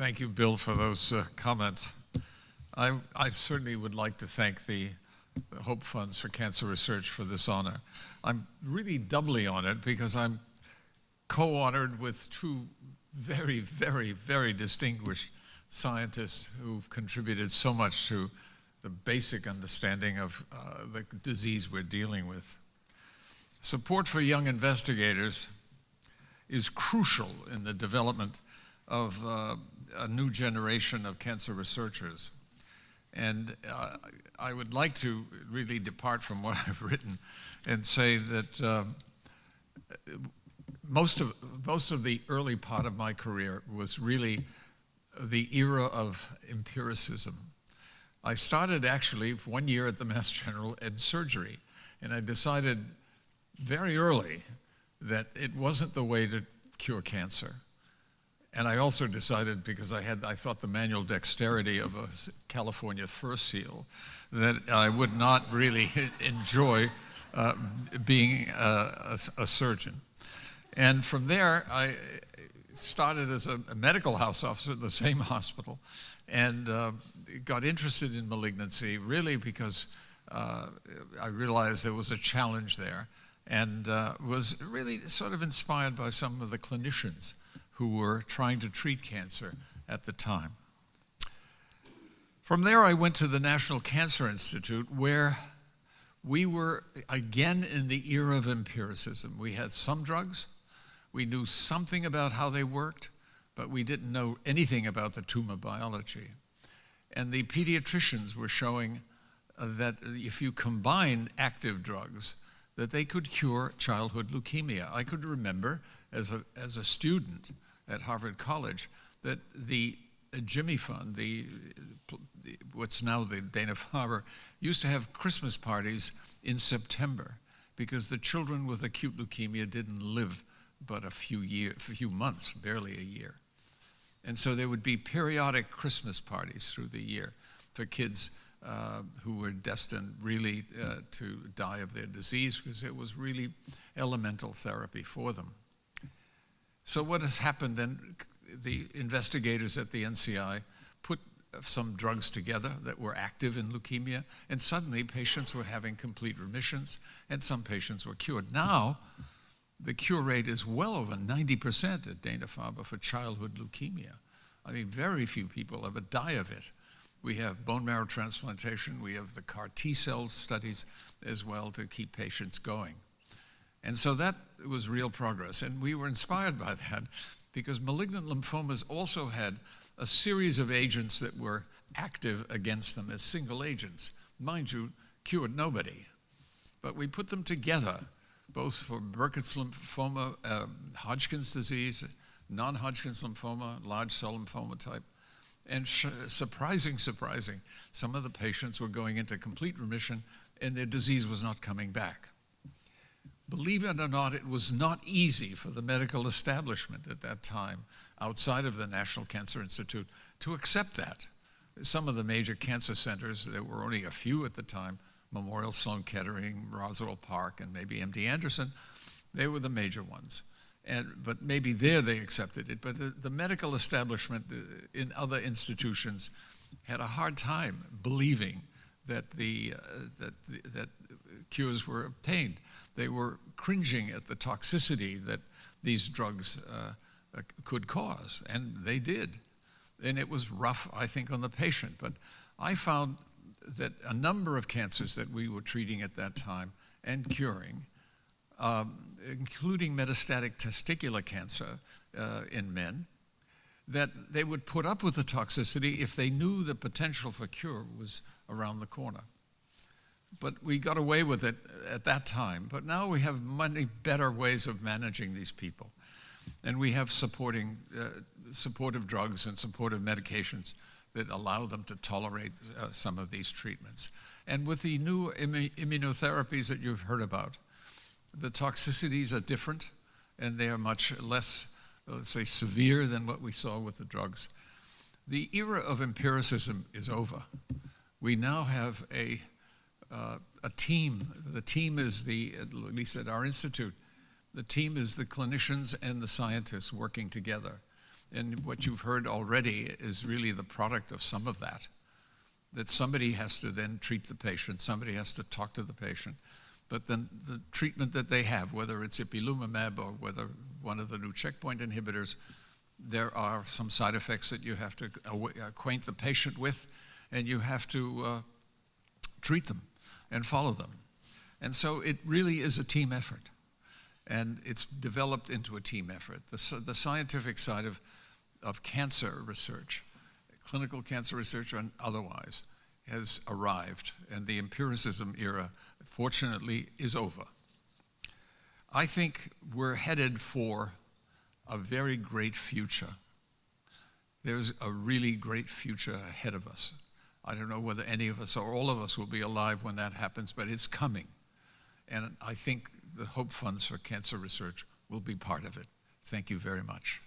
Thank you, Bill, for those comments. I certainly would like to thank the Hope Funds for Cancer Research for this honor. I'm really doubly honored because I'm co-honored with two very, very, very distinguished scientists who've contributed so much to the basic understanding of the disease we're dealing with. Support for young investigators is crucial in the development of a new generation of cancer researchers. And I would like to really depart from what I've written and say that most of the early part of my career was really the era of empiricism. I started actually 1 year at the Mass General in surgery, and I decided very early that it wasn't the way to cure cancer. And I also decided, because I thought the manual dexterity of a California fur seal, that I would not really enjoy being a surgeon. And from there, I started as a medical house officer at the same hospital, and got interested in malignancy really because I realized there was a challenge there, and was really sort of inspired by some of the clinicians who were trying to treat cancer at the time. From there, I went to the National Cancer Institute, where we were again in the era of empiricism. We had some drugs, we knew something about how they worked, but we didn't know anything about the tumor biology. And the pediatricians were showing that if you combine active drugs, that they could cure childhood leukemia. I could remember as a student at Harvard College that the Jimmy Fund, what's now the Dana-Farber, used to have Christmas parties in September because the children with acute leukemia didn't live but a few months, barely a year. And so there would be periodic Christmas parties through the year for kids who were destined really to die of their disease because it was really elemental therapy for them. So what has happened then, the investigators at the NCI put some drugs together that were active in leukemia, and suddenly patients were having complete remissions, and some patients were cured. Now, the cure rate is well over 90% at Dana-Farber for childhood leukemia. I mean, very few people ever die of it. We have bone marrow transplantation, we have the CAR T-cell studies as well to keep patients going. And so that was real progress, and we were inspired by that because malignant lymphomas also had a series of agents that were active against them as single agents. Mind you, cured nobody. But we put them together, both for Burkitt's lymphoma, Hodgkin's disease, non-Hodgkin's lymphoma, large cell lymphoma type, and surprising, some of the patients were going into complete remission and their disease was not coming back. Believe it or not, it was not easy for the medical establishment at that time, outside of the National Cancer Institute, to accept that. Some of the major cancer centers, there were only a few at the time, Memorial Sloan Kettering, Roswell Park, and maybe MD Anderson, they were the major ones. But maybe there they accepted it, but the medical establishment in other institutions had a hard time believing that that cures were obtained. They were cringing at the toxicity that these drugs could cause, and they did. And it was rough, I think, on the patient. But I found that a number of cancers that we were treating at that time and curing, including metastatic testicular cancer in men, that they would put up with the toxicity if they knew the potential for cure was around the corner. But we got away with it at that time. But now we have many better ways of managing these people. And we have supportive drugs and supportive medications that allow them to tolerate some of these treatments. And with the new immunotherapies that you've heard about, the toxicities are different, and they are much less, let's say, severe than what we saw with the drugs. The era of empiricism is over. We now have a team. The team is at least at our institute, the team is the clinicians and the scientists working together. And what you've heard already is really the product of some of that. That somebody has to then treat the patient, somebody has to talk to the patient. But then the treatment that they have, whether it's ipilimumab or whether one of the new checkpoint inhibitors, there are some side effects that you have to acquaint the patient with, and you have to treat them and follow them. And so it really is a team effort. And it's developed into a team effort. The scientific side of cancer research, clinical cancer research and otherwise, has arrived, and the empiricism era, fortunately, is over. I think we're headed for a very great future. There's a really great future ahead of us. I don't know whether any of us or all of us will be alive when that happens, but it's coming. And I think the Hope Funds for Cancer Research will be part of it. Thank you very much.